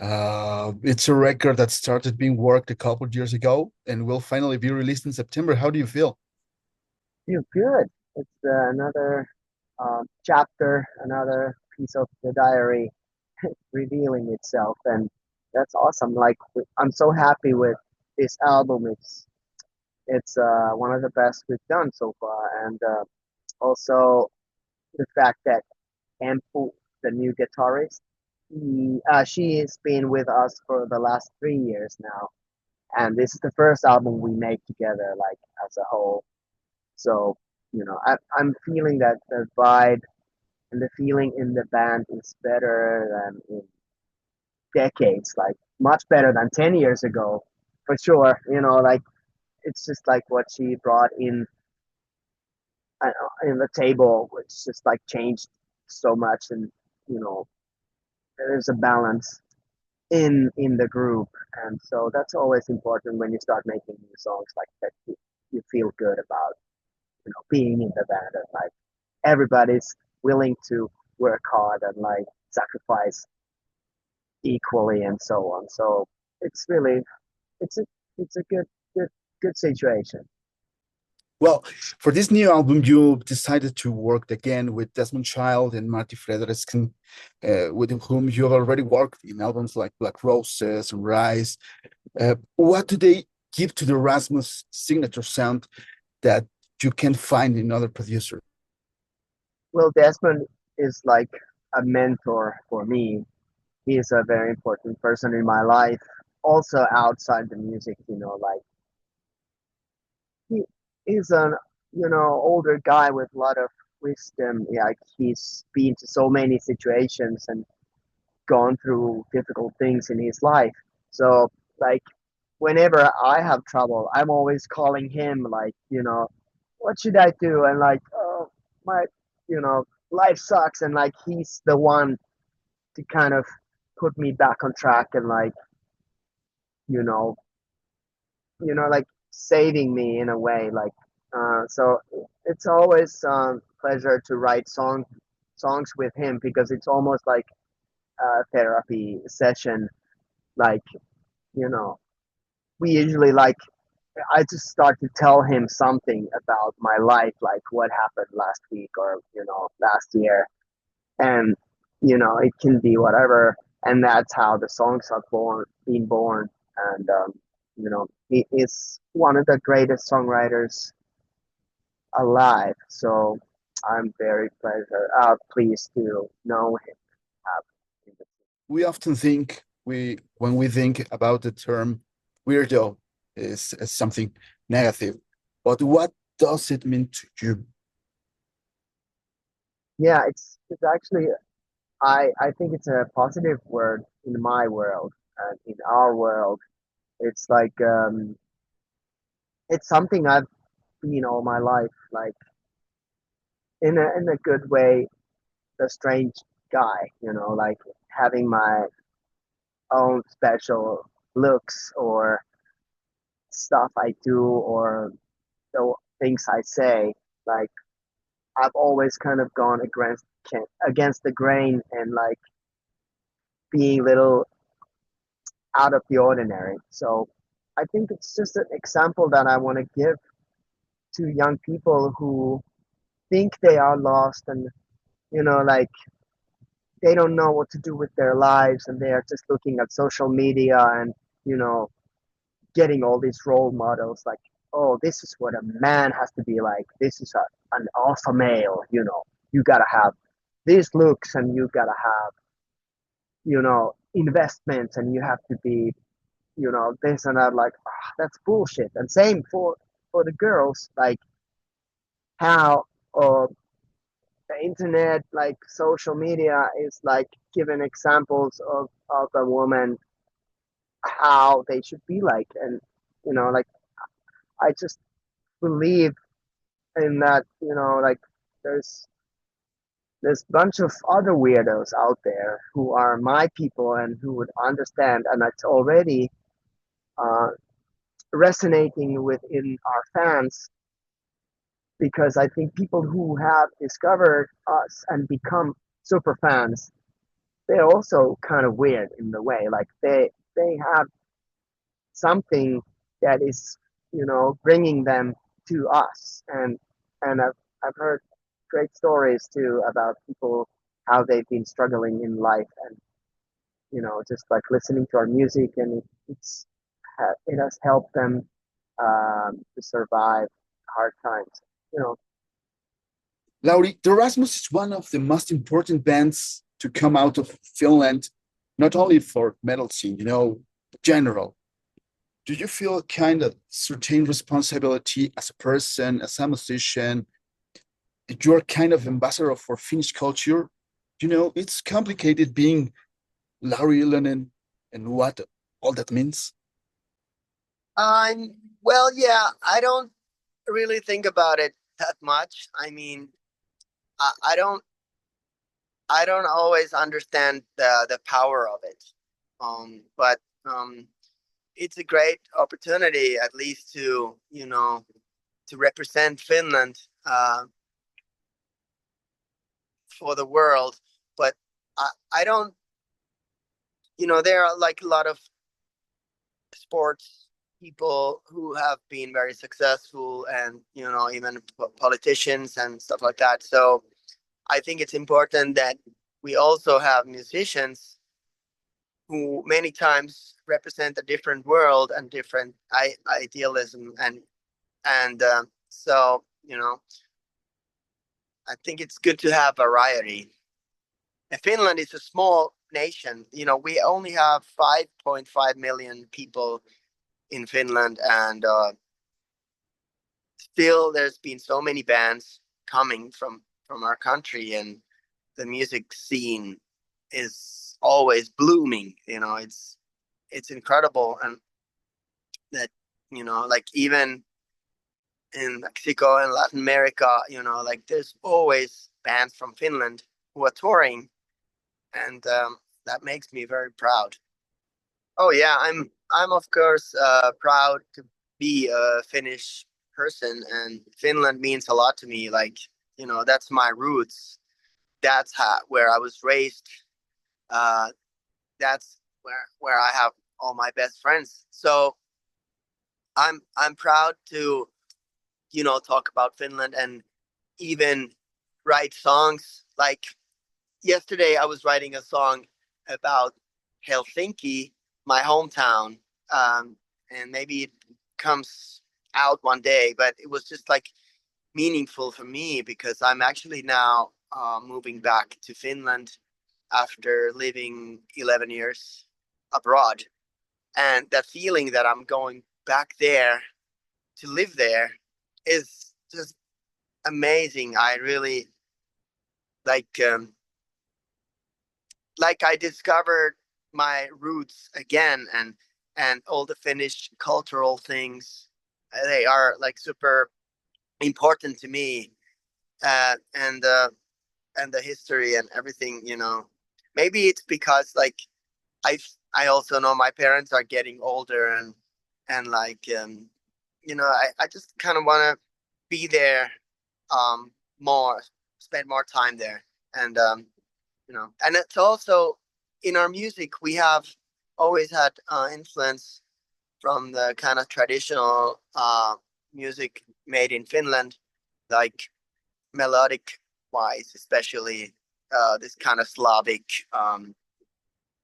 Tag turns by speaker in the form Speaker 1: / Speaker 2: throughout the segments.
Speaker 1: It's a record that started being worked a couple of years ago and will finally be released in September. How do you feel?
Speaker 2: Feel good. It's another chapter, another piece of the diary revealing itself, and that's awesome. I'm so happy with this album. It's one of the best we've done so far, and also the fact that Ampu, the new guitarist, she has been with us for the last 3 years now, and this is the first album we made together, like as a whole. So, I'm feeling that the vibe and the feeling in the band is better than in decades, like much better than 10 years ago, for sure. It's just like what she brought in the table, which just like changed so much. And, you know, there's a balance in the group. And so that's always important when you start making new songs like that. You feel good about, being in the band and like everybody's willing to work hard and like sacrifice equally and so on. So it's really it's a it's a good situation.
Speaker 1: Well, for this new album, you decided to work again with Desmond Child and Marty Frederiksen, with whom you have already worked in albums like Black Roses and Rise. What do they give to the Rasmus signature sound that you can find in other producers?
Speaker 2: Well, Desmond is like a mentor for me. He is a very important person in my life. Also outside the music, like he is an older guy with a lot of wisdom. Yeah, like he's been to so many situations and gone through difficult things in his life. So like whenever I have trouble, I'm always calling him like, what should I do? And like, oh my, life sucks, and like he's the one to kind of put me back on track and like, you know, like saving me in a way. Like, so it's always pleasure to write songs with him because it's almost like a therapy session. Like, you know, we usually like I just start to tell him something about my life, like what happened last week or last year, and it can be whatever, and that's how the songs are being born. And he is one of the greatest songwriters alive. So I'm very pleased to know him. Have in the
Speaker 1: We often think when we think about the term weirdo is as something negative, but what does it mean to you?
Speaker 2: Yeah, it's actually I think it's a positive word in my world and in our world. It's like it's something I've been all my life, like in a good way, the strange guy, like having my own special looks or stuff I do or the things I say. Like I've always kind of gone against the grain and like being little out of the ordinary. So I think it's just an example that I want to give to young people who think they are lost and like they don't know what to do with their lives and they are just looking at social media and you know getting all these role models like, oh, this is what a man has to be like, this is an alpha male, you gotta have these looks and you gotta have investments and you have to be this and that. Like, that's bullshit. And same for the girls, like how uh, the internet, like social media is like giving examples of a woman how they should be like. And like I just believe in that. Like there's bunch of other weirdos out there who are my people and who would understand, and it's already uh, resonating within our fans, because I think people who have discovered us and become super fans, they're also kind of weird in the way. Like they have something that is, you know, bringing them to us. And I've heard great stories too about people how they've been struggling in life, and you know, just like listening to our music, and it has helped them to survive hard times. You know,
Speaker 1: Lauri, the Rasmus is one of the most important bands to come out of Finland, not only for metal scene, general. Do you feel kind of certain responsibility as a person, as a musician? You're kind of ambassador for Finnish culture. It's complicated being Lauri Ylonen and what all that means.
Speaker 3: I'm well, yeah, I don't really think about it that much. I mean, I, I don't I don't always understand the power of it. But it's a great opportunity at least to, to represent Finland for the world. But I don't, there are like a lot of sports people who have been very successful, and even politicians and stuff like that. So I think it's important that we also have musicians who many times represent a different world and different idealism, and so I think it's good to have variety. And Finland is a small nation. We only have 5.5 million people in Finland, and still there's been so many bands coming from our country, and the music scene is always blooming. It's incredible, and that like even in Mexico and Latin America, like there's always bands from Finland who are touring, and that makes me very proud. Oh yeah, I'm of course proud to be a Finnish person, and Finland means a lot to me. Like, that's my roots. That's where I was raised. Uh, that's where I have all my best friends. So I'm proud to talk about Finland and even write songs. Like yesterday, I was writing a song about Helsinki, my hometown, and maybe it comes out one day. But it was just like meaningful for me because I'm actually now moving back to Finland after living 11 years abroad. And that feeling that I'm going back there to live there is just amazing. I really like I discovered my roots again, and all the Finnish cultural things, they are like super important to me, and the history and everything. Maybe it's because like I I also know my parents are getting older, and like I just kind of want to be there more, spend more time there, and and it's also in our music we have always had influence from the kind of traditional music made in Finland, like melodic wise, especially this kind of Slavic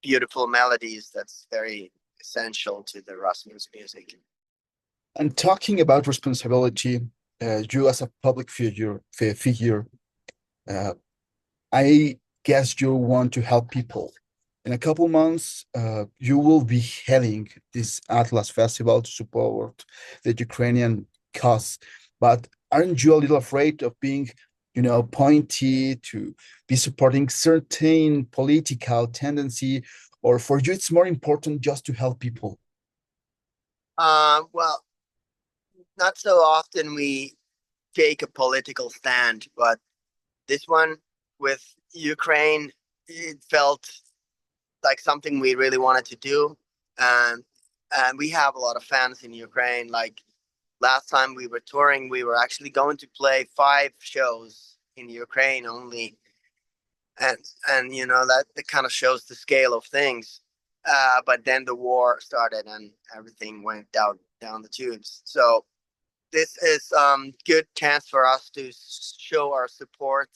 Speaker 3: beautiful melodies that's very essential to the Rasmus music.
Speaker 1: And talking about responsibility, you as a public figure, uh, I guess you want to help people. In a couple months, you will be heading this Atlas Festival to support the Ukrainian cause. But aren't you a little afraid of being, pointy to be supporting certain political tendency, or for you it's more important just to help people?
Speaker 3: Well, not so often we take a political stand, but this one with Ukraine, it felt like something we really wanted to do. And and we have a lot of fans in Ukraine. Like last time we were touring, we were actually going to play 5 shows in Ukraine only. and you know that kind of shows the scale of things. But then the war started and everything went down the tubes. So this is good chance for us to show our support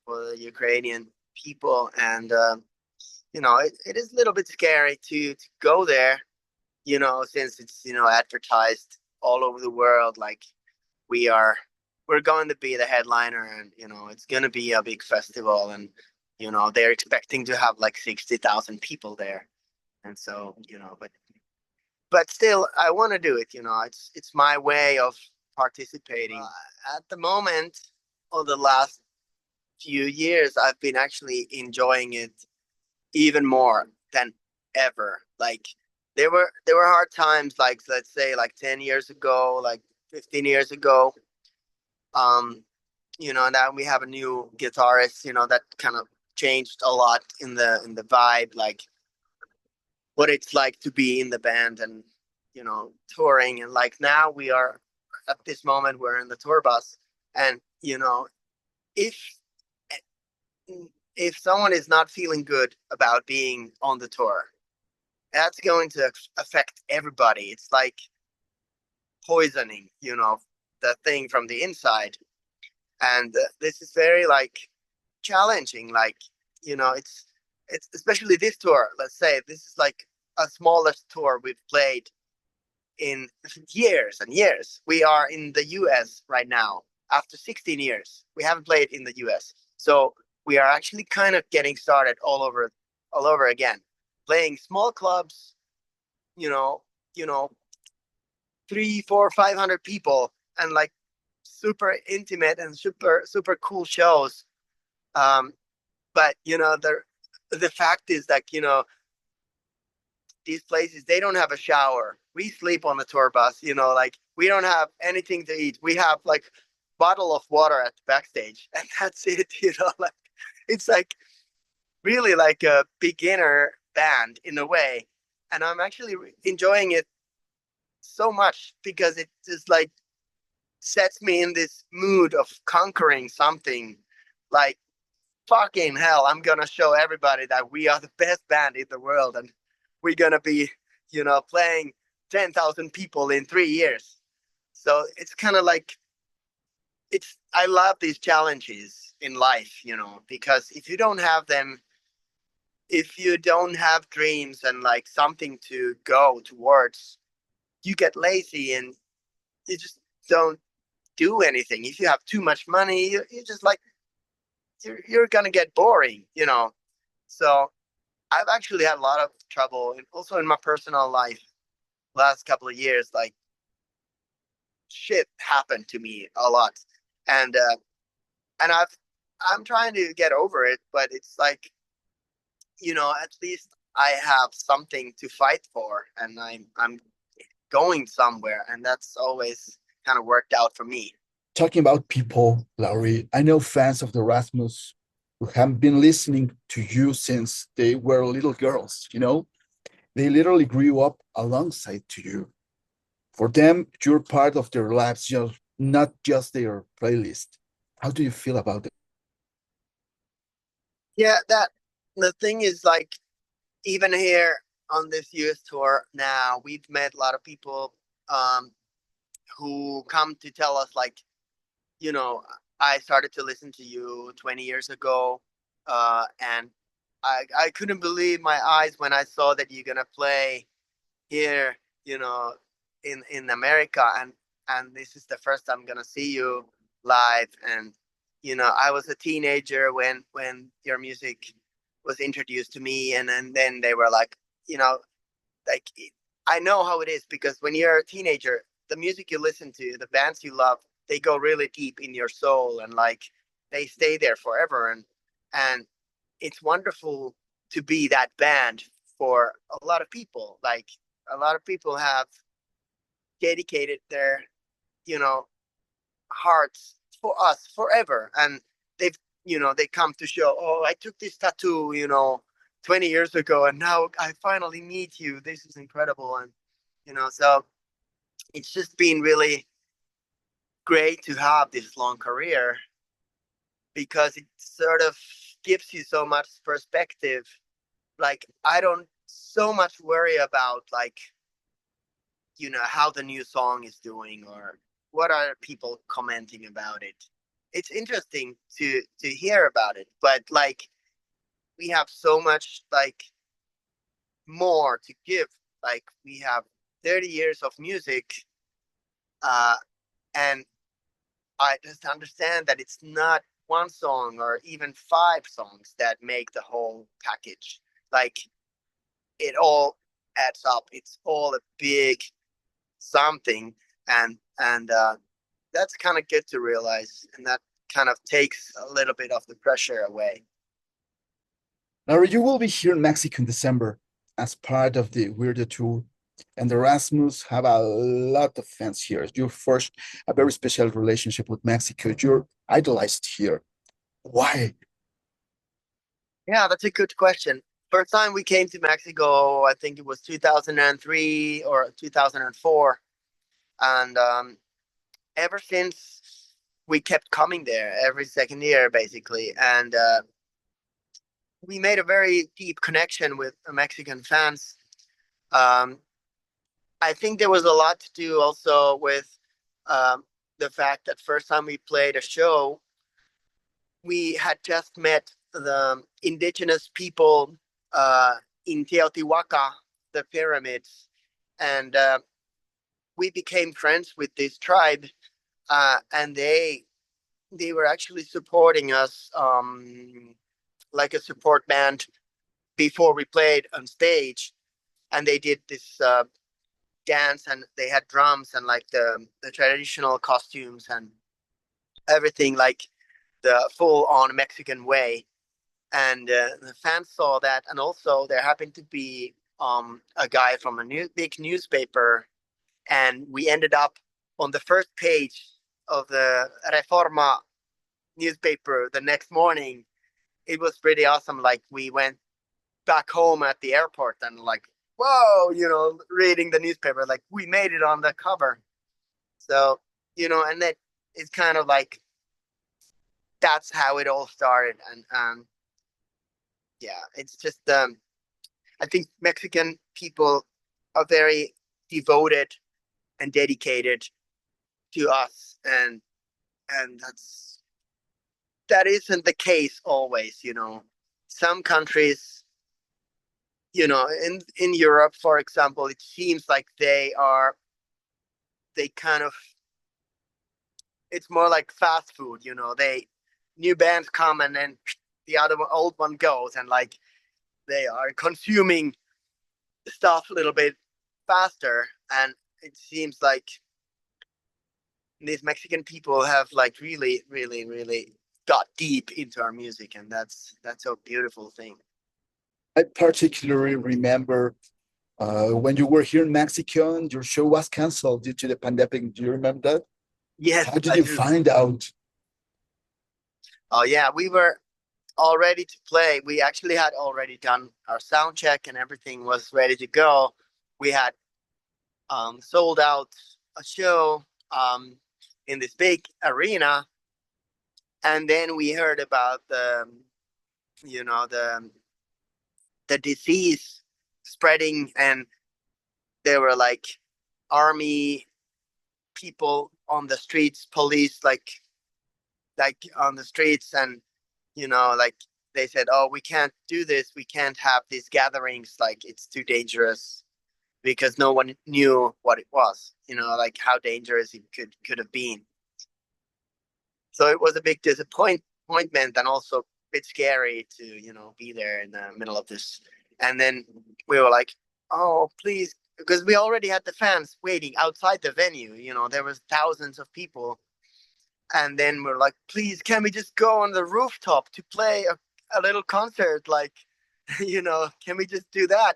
Speaker 3: for the Ukrainian people, and you know it is a little bit scary to go there, you know, since it's, you know, advertised all over the world like we are we're going to be the headliner, and you know it's going to be a big festival, and you know they're expecting to have like 60,000 people there. And so, you know, but still I want to do it, you know. It's my way of participating. At the moment, or the last few years, I've been actually enjoying it even more than ever. Like there were hard times, like let's say like 10 years ago, like 15 years ago. Um, you know, now we have a new guitarist, you know, that kind of changed a lot in the vibe, like what it's like to be in the band and, you know, touring. And like now we are at this moment we're in the tour bus, and you know, if if someone is not feeling good about being on the tour, that's going to affect everybody. It's like poisoning, you know, the thing from the inside. And this is very like challenging. Like, you know, it's especially this tour. Let's say this is like a smallest tour we've played in years and years. We are in the US right now after 16 years. We haven't played in the US. So we are actually kind of getting started all over again. Playing small clubs, you know, 3, 4, 500 people, and like super intimate and super cool shows. Um, but you know, the fact is that, you know, these places, they don't have a shower. We sleep on the tour bus, you know, like we don't have anything to eat. We have like bottle of water at the backstage, and that's it, you know. Like it's like really like a beginner band in a way, and I'm actually enjoying it so much because it just like sets me in this mood of conquering something. Like fucking hell, I'm gonna show everybody that we are the best band in the world, and we're gonna be, you know, playing 10,000 people in 3 years. So it's kind of like I love these challenges in life, you know, because if you don't have them, if you don't have dreams and like something to go towards, you get lazy and you just don't do anything. If you have too much money, you just like you're gonna get boring, you know. So I've actually had a lot of trouble, and also in my personal life, last couple of years, like shit happened to me a lot, and I'm trying to get over it, but it's like, you know, at least I have something to fight for, and I'm going somewhere, and that's always kind of worked out for me.
Speaker 1: Talking about people, Lauri, I know fans of the Rasmus who have been listening to you since they were little girls, you know? They literally grew up alongside to you. For them, you're part of their lives, just not just their playlist. How do you feel about it?
Speaker 3: Yeah, that the thing is like even here on this US tour now, we've met a lot of people um, who come to tell us like, you know, I started to listen to you 20 years ago, and I couldn't believe my eyes when I saw that you're gonna play here, you know, in America, and this is the first time I'm gonna see you live. And you know, I was a teenager when your music was introduced to me, and then they were like, you know, like I know how it is because when you're a teenager, the music you listen to, the bands you love, they go really deep in your soul, and like they stay there forever. And it's wonderful to be that band for a lot of people. Like a lot of people have dedicated their, you know, hearts for us forever, and they've, you know, they come to show, oh, I took this tattoo, you know, 20 years ago, and now I finally meet you. This is incredible. And you know, so it's just been really great to have this long career because it sort of gives you so much perspective. Like, I don't so much worry about like, how the new song is doing or what are people commenting about it. It's interesting to hear about it, but like we have so much like more to give. Like we have 30 years of music, and I just understand that it's not one song or even 5 songs that make the whole package. Like it all adds up. It's all a big something, and that's kind of good to realize, and that kind of takes a little bit of the pressure away.
Speaker 1: Lauri, you will be here in Mexico in December as part of the Weirdo tour, and the Rasmus have a lot of fans here. You forged a very special relationship with Mexico. You're idolized here. Why?
Speaker 3: Yeah, that's a good question. First time we came to Mexico, I think it was 2003 or 2004, and ever since we kept coming there every second year, basically, and we made a very deep connection with Mexican fans. Um, I think there was a lot to do also with the fact that first time we played a show, we had just met the indigenous people in Teotihuacan, the pyramids, and we became friends with this tribe, and they were actually supporting us like a support band before we played on stage, and they did this dance, and they had drums and like the traditional costumes and everything, like the full on Mexican way. And the fans saw that, and also there happened to be a guy from a big newspaper, and we ended up on the first page of the Reforma newspaper the next morning. It was pretty awesome. Like we went back home at the airport and like, whoa, reading the newspaper, like we made it on the cover. So, and that is kind of like, that's how it all started. And yeah, it's just, I think Mexican people are very devoted and dedicated to us. And that isn't the case always. Some countries, in Europe, for example, it seems like they kind of, it's more like fast food. They new bands come and then the old one goes, and like they are consuming stuff a little bit faster. And it seems like these Mexican people have like really, really, really got deep into our music, and that's a beautiful thing.
Speaker 1: I particularly remember when you were here in Mexico and your show was canceled due to the pandemic. Do you remember that?
Speaker 3: Yes,
Speaker 1: How did
Speaker 3: I
Speaker 1: you
Speaker 3: do.
Speaker 1: find out?
Speaker 3: Oh yeah, we were all ready to play. We actually had already done our sound check and everything was ready to go. We had sold out a show in this big arena, and then we heard about you know the the disease spreading, and there were like army people on the streets, police like on the streets, and like they said, oh, we can't do this, we can't have these gatherings, like it's too dangerous, because no one knew what it was, like how dangerous it could have been. So it was a big disappointment, and also a bit scary to be there in the middle of this. And then we were like, oh please, because we already had the fans waiting outside the venue, there was thousands of people. And then we're like, please, can we just go on the rooftop to play a little concert, like can we just do that?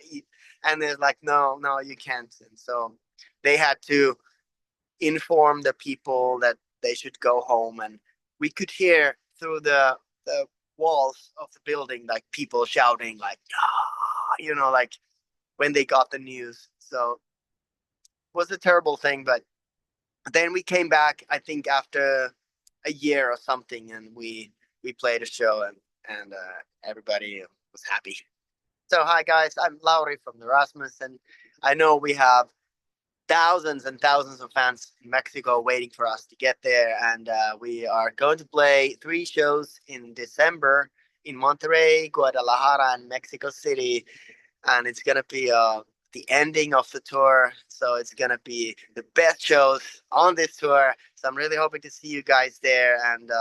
Speaker 3: And they're like, no, you can't. And so they had to inform the people that they should go home, and we could hear through the walls of the building like people shouting like, ah, like when they got the news. So it was a terrible thing, but then we came back, I think after a year or something, and we played a show, and and everybody was happy. So hi guys, I'm Lauri from the Rasmus, and I know we have thousands and thousands of fans in Mexico waiting for us to get there, and we are going to play 3 shows in December in Monterrey, Guadalajara, and Mexico City, and it's gonna be the ending of the tour, so it's gonna be the best shows on this tour. So I'm really hoping to see you guys there, and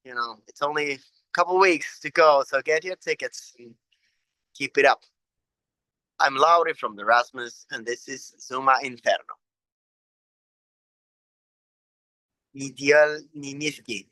Speaker 3: you know, it's only a couple weeks to go, so get your tickets and keep it up. I'm Lauri from the Rasmus, and this is Summa Inferno. Ideal Niniski.